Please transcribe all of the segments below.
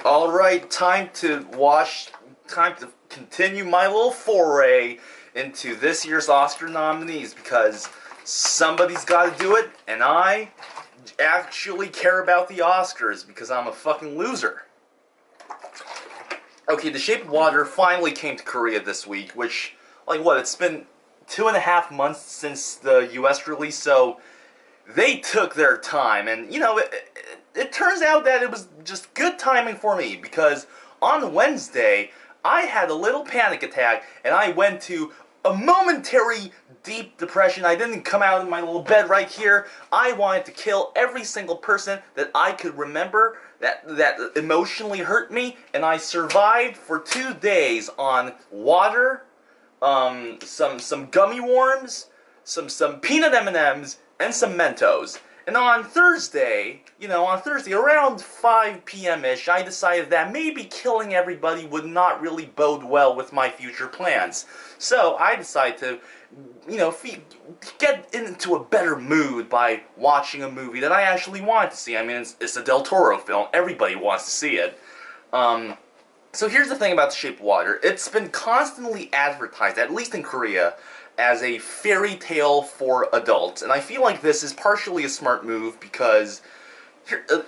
Alright, time to continue my little foray into this year's Oscar nominees because somebody's got to do it, and I actually care about the Oscars because I'm a fucking loser. Okay, The Shape of Water finally came to Korea this week, which, it's been 2.5 months since the US release, so they took their time, and, it turns out that it was just good timing for me, because on Wednesday, I had a little panic attack, and I went to a momentary deep depression. I didn't come out of my little bed right here. I wanted to kill every single person that I could remember that emotionally hurt me, and I survived for 2 days on water, some gummy worms, some peanut M&Ms, and some Mentos. And on Thursday, around 5 p.m.-ish, I decided that maybe killing everybody would not really bode well with my future plans. So I decided to, get into a better mood by watching a movie that I actually wanted to see. I mean, it's a Del Toro film. Everybody wants to see it. So here's the thing about The Shape of Water. It's been constantly advertised, at least in Korea, as a fairy tale for adults. And I feel like this is partially a smart move because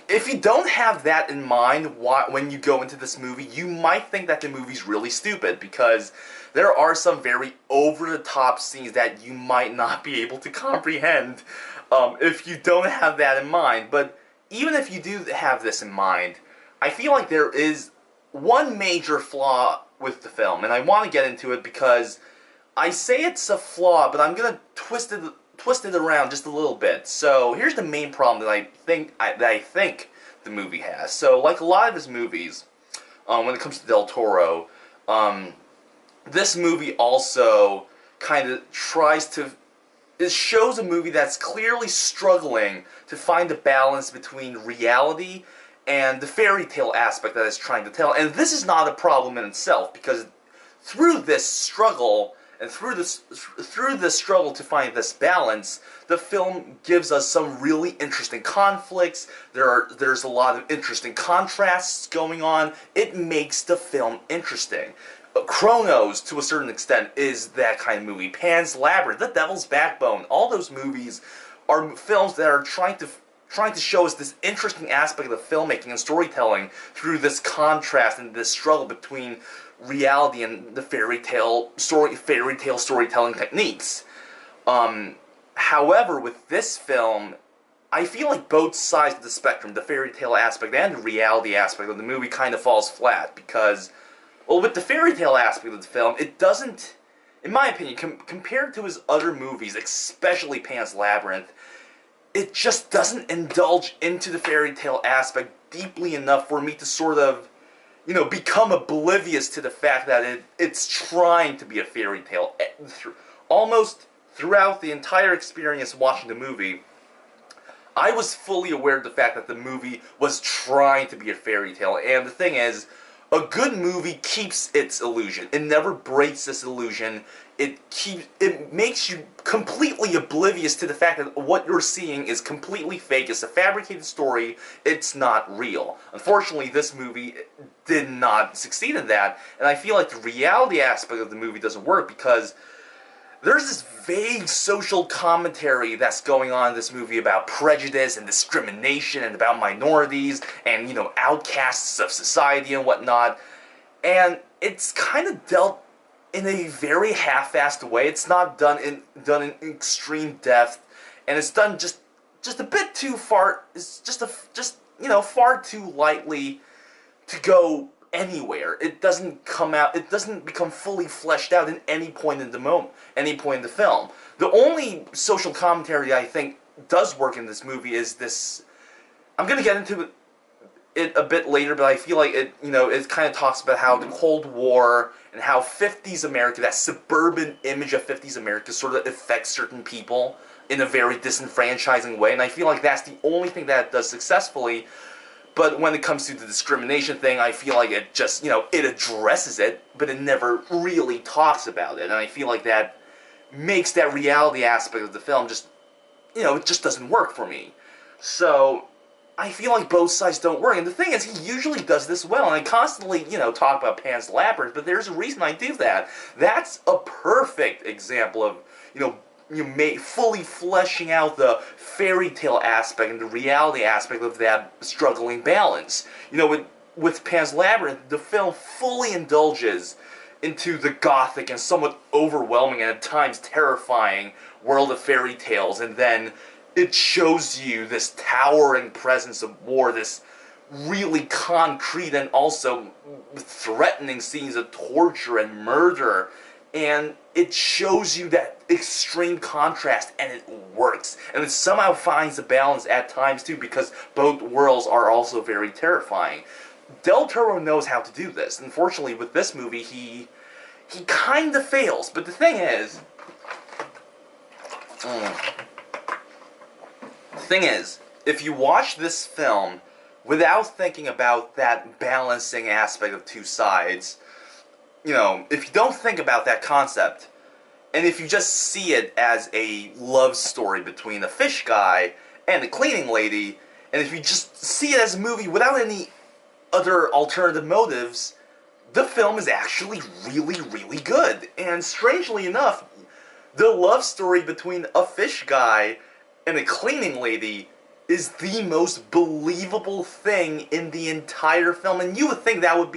if you don't have that in mind when you go into this movie, you might think that the movie's really stupid because there are some very over-the-top scenes that you might not be able to comprehend if you don't have that in mind. But even if you do have this in mind, I feel like there is one major flaw with the film, and I want to get into it because I say it's a flaw, but I'm gonna twist it around just a little bit. So here's the main problem that I think the movie has. So like a lot of his movies, when it comes to Del Toro, this movie also kind of it shows a movie that's clearly struggling to find a balance between reality and the fairy tale aspect that it's trying to tell. And this is not a problem in itself, because through this struggle, and through this struggle to find this balance, the film gives us some really interesting conflicts. There's a lot of interesting contrasts going on. It makes the film interesting. Chronos, to a certain extent, is that kind of movie. Pan's Labyrinth, The Devil's Backbone, all those movies are films that are trying to show us this interesting aspect of filmmaking and storytelling through this contrast and this struggle between reality and the fairy tale storytelling techniques. However, with this film, I feel like both sides of the spectrum, the fairy tale aspect and the reality aspect of the movie, kind of falls flat because, well, with the fairy tale aspect of the film, it doesn't, in my opinion, compared to his other movies, especially Pan's Labyrinth, it just doesn't indulge into the fairy tale aspect deeply enough for me to sort of, become oblivious to the fact that it's trying to be a fairy tale. Almost throughout the entire experience watching the movie, I was fully aware of the fact that the movie was trying to be a fairy tale. And the thing is, a good movie keeps its illusion. It never breaks this illusion. It makes you completely oblivious to the fact that what you're seeing is completely fake. It's a fabricated story. It's not real. Unfortunately, this movie did not succeed in that, and I feel like the reality aspect of the movie doesn't work because there's this vague social commentary that's going on in this movie about prejudice and discrimination and about minorities and, outcasts of society and whatnot. And it's kind of dealt in a very half-assed way. It's not done in extreme depth, and it's done just a bit too far. It's far too lightly to go anywhere. It doesn't become fully fleshed out in any point in the film. The only social commentary I think does work in this movie is this. I'm gonna get into it a bit later, but I feel like it kind of talks about how the Cold War and how 50s America, that suburban image of 50s America, sort of affects certain people in a very disenfranchising way, and I feel like that's the only thing that it does successfully. But when it comes to the discrimination thing, I feel like it just, it addresses it, but it never really talks about it. And I feel like that makes that reality aspect of the film just, it just doesn't work for me. So, I feel like both sides don't work. And the thing is, he usually does this well. And I constantly, talk about Pan's Labyrinth, but there's a reason I do that. That's a perfect example of, fully fleshing out the fairy tale aspect and the reality aspect of that struggling balance. With Pan's Labyrinth, the film fully indulges into the gothic and somewhat overwhelming and at times terrifying world of fairy tales, and then it shows you this towering presence of war, this really concrete and also threatening scenes of torture and murder, and it shows you that extreme contrast, and it works. And it somehow finds a balance at times too, because both worlds are also very terrifying. Del Toro knows how to do this. Unfortunately, with this movie, he kind of fails. But the thing is, if you watch this film without thinking about that balancing aspect of two sides, if you don't think about that concept, and if you just see it as a love story between a fish guy and a cleaning lady, and if you just see it as a movie without any other alternative motives, the film is actually really, really good. And strangely enough, the love story between a fish guy and a cleaning lady is the most believable thing in the entire film. And you would think that would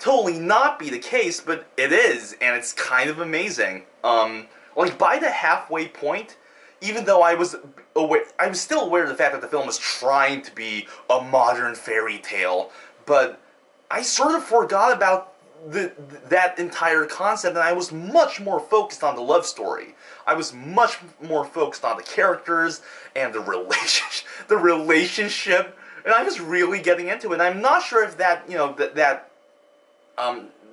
totally not be the case, but it is, and it's kind of amazing. By the halfway point, even though I was still aware of the fact that the film was trying to be a modern fairy tale, but I sort of forgot about that entire concept, and I was much more focused on the love story. I was much more focused on the characters and the relationship, and I was really getting into it. And I'm not sure if that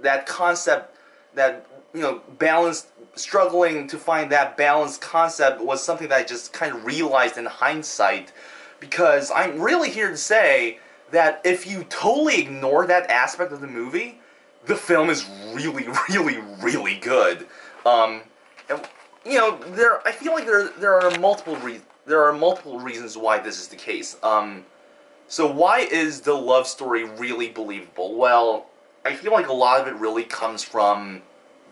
that concept, that balanced, struggling to find that balanced concept was something that I just kind of realized in hindsight, because I'm really here to say that if you totally ignore that aspect of the movie, the film is really, really, really good. I feel like there are multiple reasons why this is the case. So why is the love story really believable? Well, I feel like a lot of it really comes from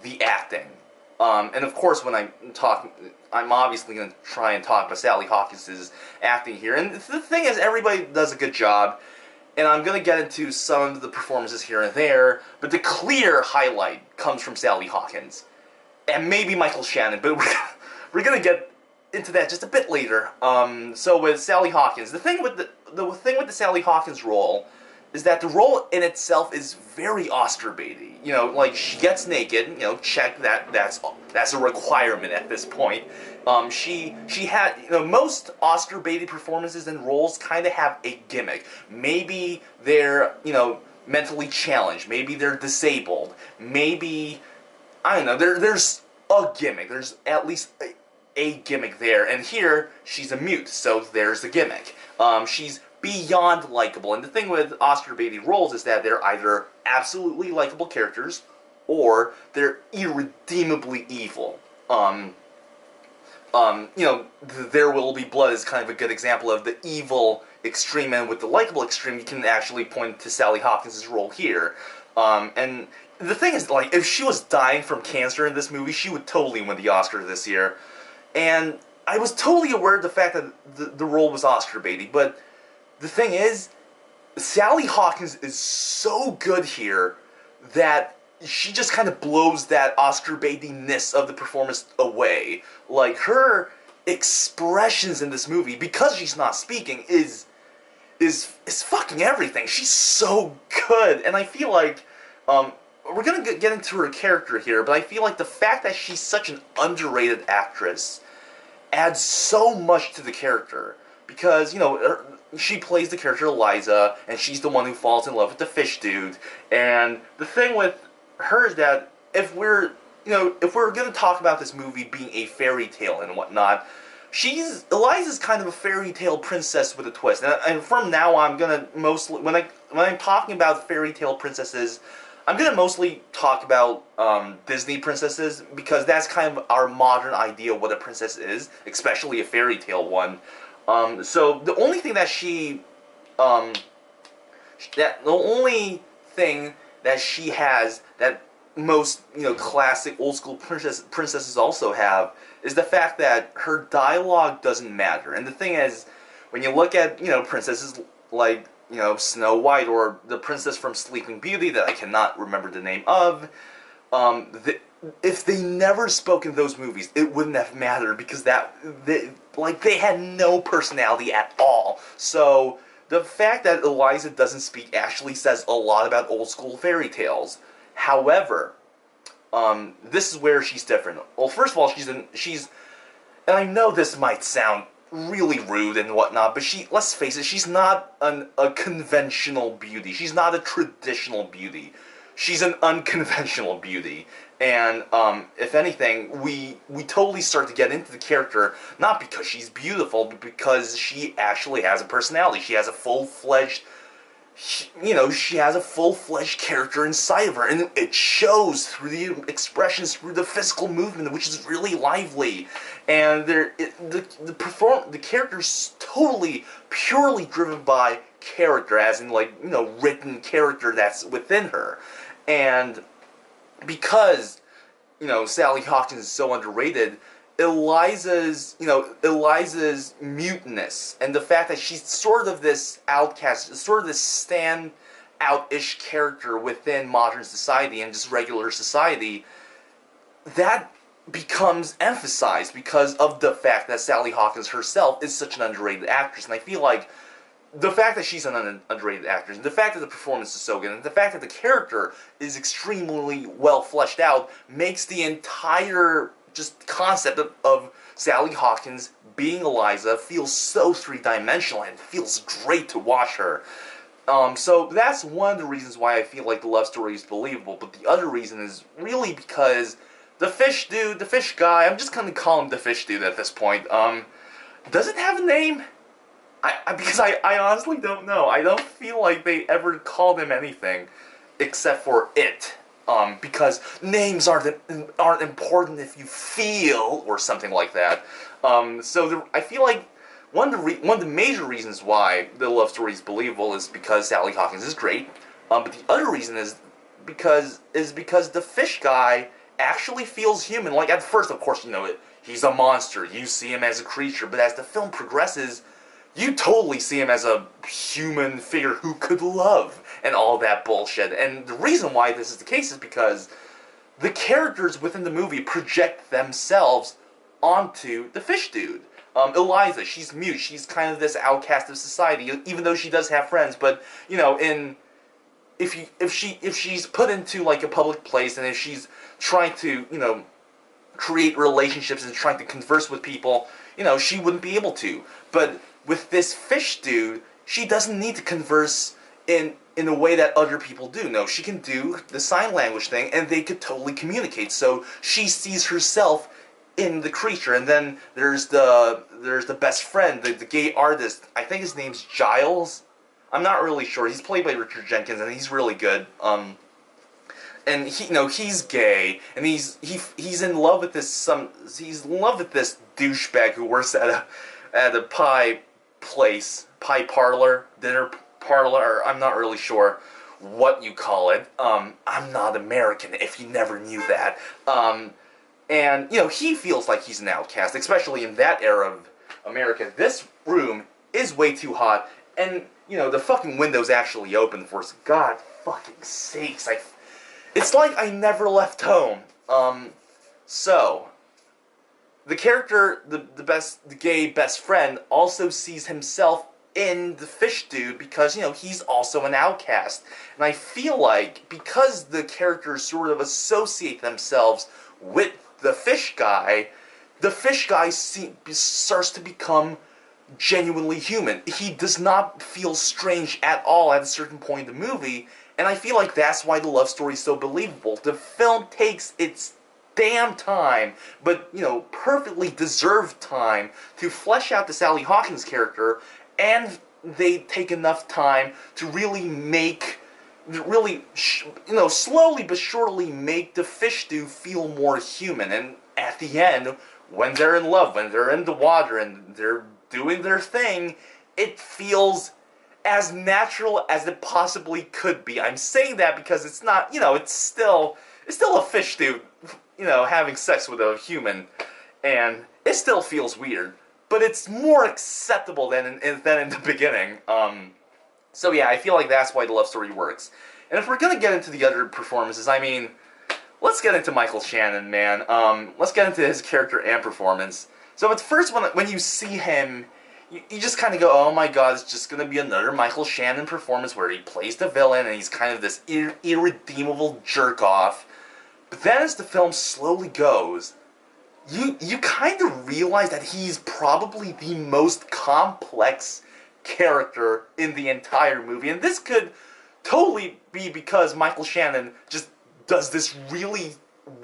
the acting. And of course, when I'm obviously going to try and talk about Sally Hawkins' acting here. And the thing is, everybody does a good job. And I'm going to get into some of the performances here and there, but the clear highlight comes from Sally Hawkins. And maybe Michael Shannon, but we're going to get into that just a bit later. So with Sally Hawkins, the thing with the Sally Hawkins role is that the role in itself is very Oscar baity. She gets naked, check that's a requirement at this point. She had, most Oscar baity performances and roles kind of have a gimmick. Maybe they're, mentally challenged. Maybe they're disabled. Maybe, I don't know, there's a gimmick. There's at least a gimmick there. And here, she's a mute, so there's the gimmick. She's beyond likable. And the thing with Oscar baity roles is that they're either absolutely likable characters, or they're irredeemably evil. There Will Be Blood is kind of a good example of the evil extreme, and with the likable extreme, you can actually point to Sally Hawkins' role here. And the thing is, if she was dying from cancer in this movie, she would totally win the Oscar this year. And I was totally aware of the fact that the role was Oscar baity, but the thing is, Sally Hawkins is so good here that she just kind of blows that Oscar baitiness of the performance away. Her expressions in this movie, because she's not speaking, is fucking everything. She's so good, and I feel like we're gonna get into her character here, but I feel like the fact that she's such an underrated actress adds so much to the character, because she plays the character Eliza, and she's the one who falls in love with the fish dude. And the thing with her is that if we're going to talk about this movie being a fairy tale and whatnot, Eliza's kind of a fairy tale princess with a twist. And from now on, I'm gonna mostly, when I'm talking about fairy tale princesses, I'm gonna mostly talk about Disney princesses, because that's kind of our modern idea of what a princess is, especially a fairy tale one. So the only thing that she, um, the only thing that she has that most classic old school princesses also have is the fact that her dialogue doesn't matter. And the thing is, when you look at princesses like Snow White or the princess from Sleeping Beauty that I cannot remember the name of, if they never spoke in those movies, it wouldn't have mattered because they had no personality at all. So the fact that Eliza doesn't speak actually says a lot about old school fairy tales. However, this is where she's different. Well, first of all, she's, and I know this might sound really rude and whatnot, but let's face it, she's not a conventional beauty. She's not a traditional beauty. She's an unconventional beauty. And, if anything, we totally start to get into the character, not because she's beautiful, but because she actually has a personality. She has a full-fledged, she has a full-fledged character inside of her, and it shows through the expressions, through the physical movement, which is really lively. And the character's totally, purely driven by character, as in, written character that's within her. And because, Sally Hawkins is so underrated, Eliza's muteness and the fact that she's sort of this outcast, sort of this stand-out-ish character within modern society and just regular society, that becomes emphasized because of the fact that Sally Hawkins herself is such an underrated actress. And I feel like the fact that she's an underrated actress, and the fact that the performance is so good, and the fact that the character is extremely well fleshed out, makes the entire just concept of Sally Hawkins being Eliza feel so three-dimensional, and it feels great to watch her. So that's one of the reasons why I feel like the love story is believable, but the other reason is really because the fish dude, the fish guy, I'm just gonna call him the fish dude at this point, doesn't have a name. Because I honestly don't know. I don't feel like they ever called him anything except for it. Because names aren't important if you feel or something like that. I feel like one of the major reasons why the love story is believable is because Sally Hawkins is great. But the other reason is because the fish guy actually feels human. Like at first, of course, he's a monster. You see him as a creature, but as the film progresses, you totally see him as a human figure who could love and all that bullshit. And the reason why this is the case is because the characters within the movie project themselves onto the fish dude. Eliza, she's mute. She's kind of this outcast of society, even though she does have friends. But if she's put into like a public place, and if she's trying to create relationships and trying to converse with people, she wouldn't be able to. But with this fish dude, she doesn't need to converse in a way that other people do. No, she can do the sign language thing, and they could totally communicate. So she sees herself in the creature. And then there's the best friend, the gay artist. I think his name's Giles. I'm not really sure. He's played by Richard Jenkins, and he's really good. And he's gay, and he's in love with this douchebag who works at a pie parlor, dinner parlor. I'm not really sure what you call it. I'm not American, if you never knew that. And he feels like he's an outcast, especially in that era of America. This room is way too hot, and the fucking window's actually open for us. God fucking sakes, it's like I never left home. So the character, the gay best friend, also sees himself in the fish dude because, he's also an outcast. And I feel like because the characters sort of associate themselves with the fish guy starts to become genuinely human. He does not feel strange at all at a certain point in the movie, and I feel like that's why the love story is so believable. The film takes its damn time, but, perfectly deserved time to flesh out the Sally Hawkins character, and they take enough time to really slowly but surely make the fish dude feel more human. And at the end, when they're in love, when they're in the water, and they're doing their thing, it feels as natural as it possibly could be. I'm saying that because it's not, it's still a fish dude, having sex with a human, and it still feels weird, but it's more acceptable than in the beginning. So yeah, I feel like that's why the love story works. And if we're gonna get into the other performances, I mean, let's get into Michael Shannon, man. Let's get into his character and performance. So at first, when you see him, you just kind of go, oh my god, it's just going to be another Michael Shannon performance where he plays the villain and he's kind of this irredeemable jerk-off. But then as the film slowly goes, you kind of realize that he's probably the most complex character in the entire movie. And this could totally be because Michael Shannon just does this really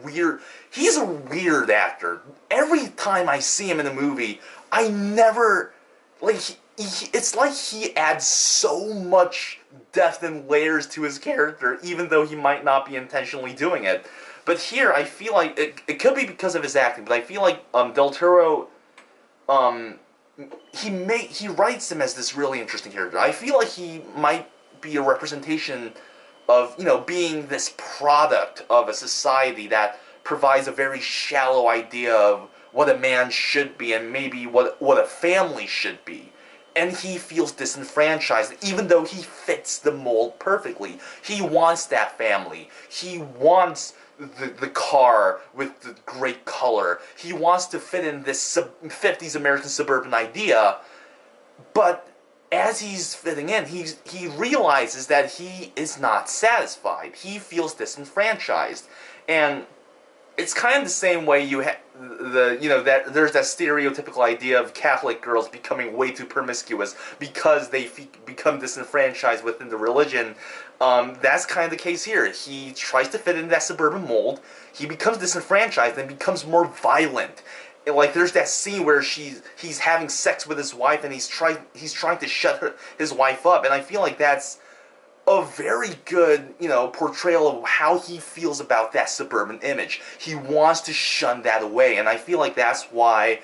weird... He's a weird actor. Every time I see him in a movie, I never... it's like he adds so much depth and layers to his character, even though he might not be intentionally doing it. But here, I feel like it could be because of his acting, but I feel like Del Toro, he writes him as this really interesting character. I feel like he might be a representation of, being this product of a society that provides a very shallow idea of what a man should be and maybe what a family should be. And he feels disenfranchised, even though he fits the mold perfectly. He wants that family. He wants the car with the great color. He wants to fit in this 50s American suburban idea, but as he's fitting in, he realizes that he is not satisfied. He feels disenfranchised. And it's kind of the same way that there's that stereotypical idea of Catholic girls becoming way too promiscuous because they become disenfranchised within the religion. That's kind of the case here. He tries to fit into that suburban mold. He becomes disenfranchised and becomes more violent. Like there's that scene where he's having sex with his wife and he's trying to shut his wife up, and I feel like that's a very good, portrayal of how he feels about that suburban image. He wants to shun that away, and I feel like that's why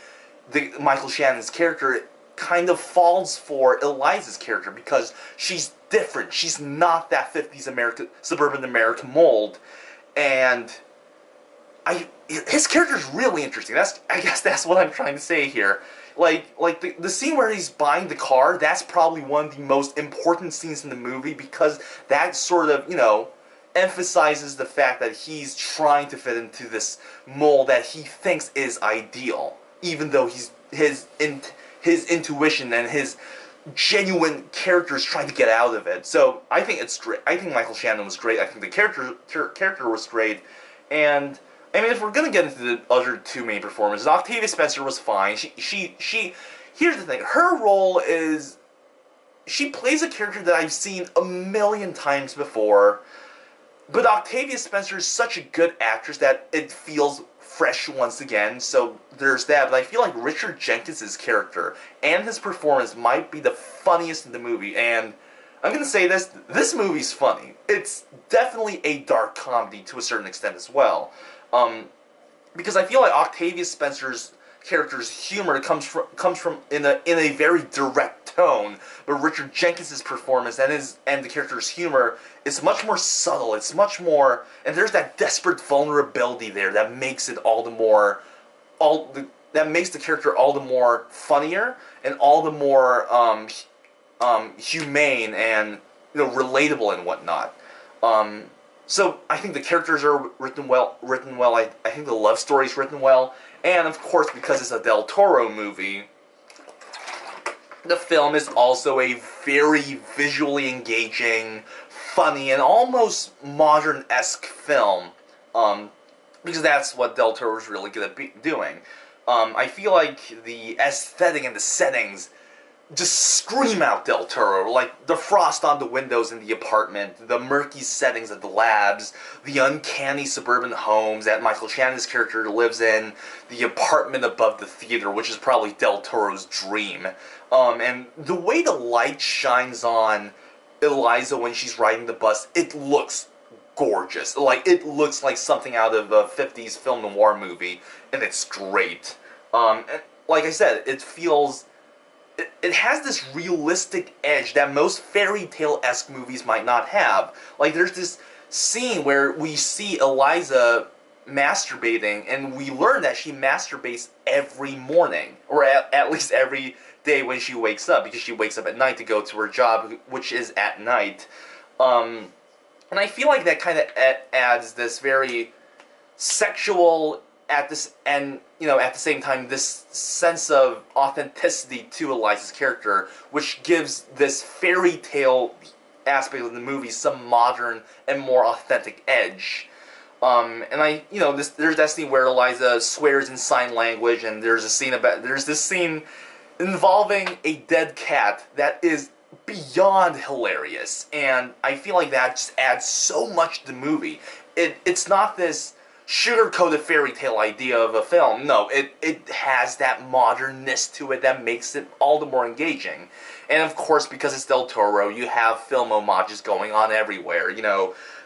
Michael Shannon's character kind of falls for Eliza's character, because she's different. She's not that 50s suburban American mold, and his character's really interesting. I guess that's what I'm trying to say here. Like the scene where he's buying the car, that's probably one of the most important scenes in the movie, because that sort of, emphasizes the fact that he's trying to fit into this mold that he thinks is ideal, even though his intuition and his genuine character is trying to get out of it. So I think it's great. I think Michael Shannon was great. I think the character was great, and I mean, if we're gonna get into the other two main performances, Octavia Spencer was fine. She here's the thing. Her role is, she plays a character that I've seen a million times before, but Octavia Spencer is such a good actress that it feels fresh once again, so there's that. But I feel like Richard Jenkins' character and his performance might be the funniest in the movie, and I'm gonna say this movie's funny. It's definitely a dark comedy to a certain extent as well. Because I feel like Octavia Spencer's character's humor comes from in a very direct tone, but Richard Jenkins' performance and the character's humor is much more subtle. It's much more, and there's that desperate vulnerability there that makes it that makes the character all the more funnier and all the more humane and relatable and whatnot. So I think the characters are written well. I think the love story's written well, and of course, because it's a Del Toro movie, the film is also a very visually engaging, funny, and almost modern-esque film. Because that's what Del Toro is really good at doing. I feel like the aesthetic and the settings just scream out Del Toro, like the frost on the windows in the apartment, the murky settings of the labs, the uncanny suburban homes that Michael Shannon's character lives in, the apartment above the theater, which is probably Del Toro's dream, and the way the light shines on Eliza when she's riding the bus, it looks gorgeous. Like, it looks like something out of a 50s film noir movie, and it's great. And like I said, it feels it has this realistic edge that most fairy tale-esque movies might not have. Like, there's this scene where we see Eliza masturbating, and we learn that she masturbates every morning, or at least every day when she wakes up, because she wakes up at night to go to her job, which is at night. And I feel like that kind of adds this very sexual at this, and at the same time, this sense of authenticity to Eliza's character, which gives this fairy tale aspect of the movie some modern and more authentic edge. And there's that scene where Eliza swears in sign language, and there's this scene involving a dead cat that is beyond hilarious, and I feel like that just adds so much to the movie. It's not this sugar-coated fairy tale idea of a film. No, it has that modernness to it that makes it all the more engaging. And of course, because it's Del Toro, you have film homages going on everywhere.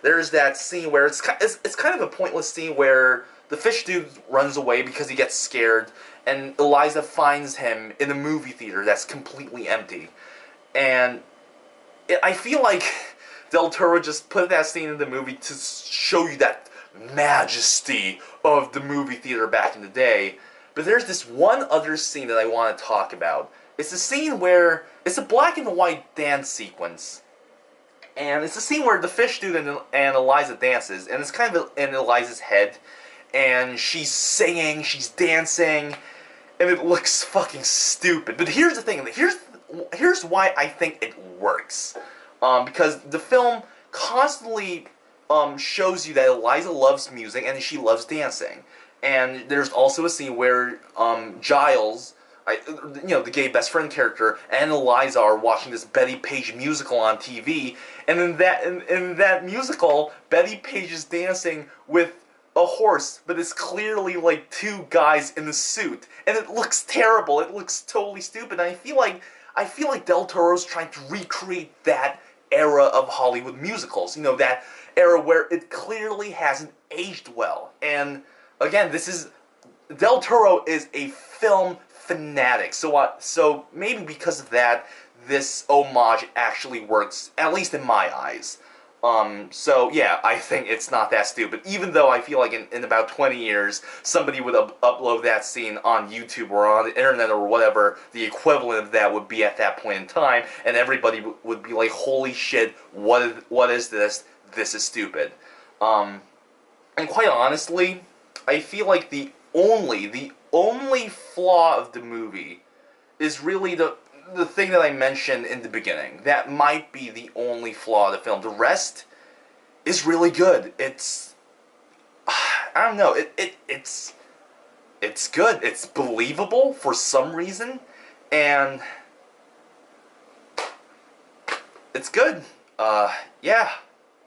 There's that scene where it's kind of a pointless scene where the fish dude runs away because he gets scared, and Eliza finds him in a movie theater that's completely empty. And I feel like Del Toro just put that scene in the movie to show you that majesty of the movie theater back in the day. But there's this one other scene that I want to talk about. It's a scene where it's a black and white dance sequence. And it's a scene where the fish dude and Eliza dances, and it's kind of in Eliza's head. And she's singing, she's dancing, and it looks fucking stupid. But here's the thing, here's why I think it works. Because the film constantly shows you that Eliza loves music and she loves dancing. And there's also a scene where Giles, the gay best friend character, and Eliza are watching this Betty Page musical on TV. And in that musical, Betty Page is dancing with a horse, but it's clearly like two guys in a suit, and it looks terrible. It looks totally stupid. And I feel like Del Toro's trying to recreate that era of Hollywood musicals. That era where it clearly hasn't aged well. And again, Del Toro is a film fanatic. So maybe because of that, this homage actually works, at least in my eyes. So yeah, I think it's not that stupid, even though I feel like in about 20 years, somebody would upload that scene on YouTube or on the internet or whatever the equivalent of that would be at that point in time, and everybody would be like, holy shit, what is this? This is stupid. And quite honestly, I feel like the only flaw of the movie is really the thing that I mentioned in the beginning. That might be the only flaw of the film. The rest is really good. It's, I don't know, it's good. It's believable for some reason, and it's good. Yeah.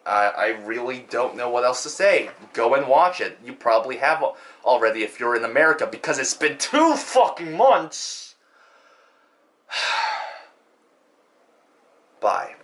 I really don't know what else to say. Go and watch it. You probably have already if you're in America, because it's been 2 fucking months. Bye.